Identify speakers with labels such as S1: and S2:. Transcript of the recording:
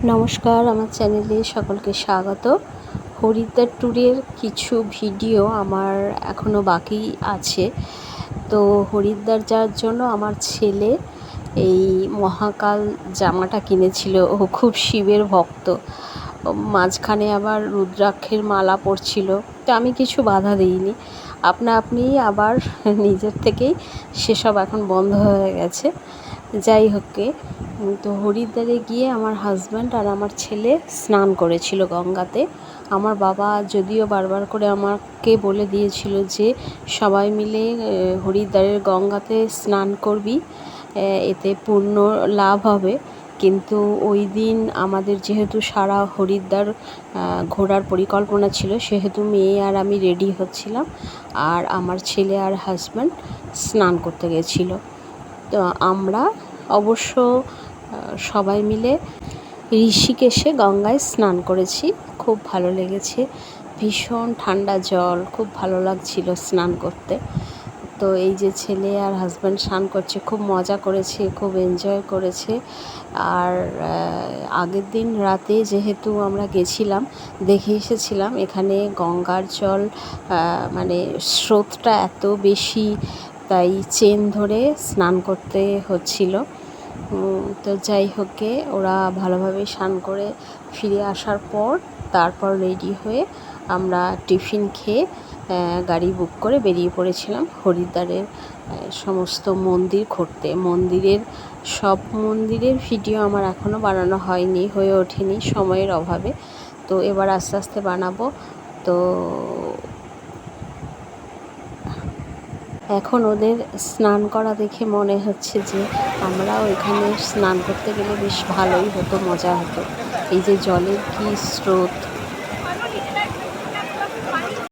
S1: নমস্কার, আমার চ্যানেলে সকলকে স্বাগত। হরিদ্বার ট্যুরের কিছু ভিডিও আমার এখনও বাকি আছে। তো হরিদ্বার যাওয়ার জন্য আমার ছেলে এই মহাকাল জামাটা কিনেছিল। ও খুব শিবের ভক্ত। মাঝখানে আবার রুদ্রাক্ষের মালা পরছিল, তো আমি কিছু বাধা দিইনি। আপনি আবার নিজের থেকেই সেসব এখন বন্ধ হয়ে গেছে। যাই হোক, তো হরিদ্বারে গিয়ে আমার হাজব্যান্ড আর আমার ছেলে স্নান করেছিল গঙ্গাতে। আমার বাবা যদিও বারবার করে আমাকে বলে দিয়েছিল যে সবাই মিলে হরিদ্বারের গঙ্গাতে স্নান করবি, এতে পুণ্য লাভ হবে। কিন্তু ওই দিন আমাদের যেহেতু সারা হরিদ্বার ঘোরার পরিকল্পনা ছিল, সেহেতু মেয়ে আর আমি রেডি হচ্ছিলাম, আর আমার ছেলে আর হাজব্যান্ড স্নান করতে গেছিলো। তো আমরা অবশ্য সবাই মিলে ঋষিকেশে গঙ্গায় স্নান করেছি। খুব ভালো লেগেছে, ভীষণ ঠান্ডা জল, খুব ভালো লাগছিল স্নান করতে। তো এই যে ছেলে আর হাজব্যান্ড স্নান করছে, খুব মজা করেছে, খুব এনজয় করেছে। আর আগের দিন রাতে যেহেতু আমরা গেছিলাম, দেখে এসেছিলাম এখানে গঙ্গার জল মানে স্রোতটা এত বেশি, তাই চেন ধরে স্নান করতে হচ্ছিল। তো যাই হোক, ওরা ভালোভাবে স্নান করে ফিরে আসার পর তারপর রেডি হয়ে আমরা টিফিন খেয়ে গাড়ি বুক করে বেরিয়ে পড়েছিলাম হরিদ্বারের সমস্ত মন্দির ঘুরতে। সব মন্দিরের ভিডিও আমার এখনও বানানো হয়নি, হয়ে ওঠেনি সময়ের অভাবে। তো এবার আস্তে আস্তে বানাবো। তো এখন ওদের স্নান করা দেখে মনে হচ্ছে যে আমরাও এখানে স্নান করতে গেলে বেশ ভালোই হতো, মজা হতো। এই যে জলের কী স্রোত,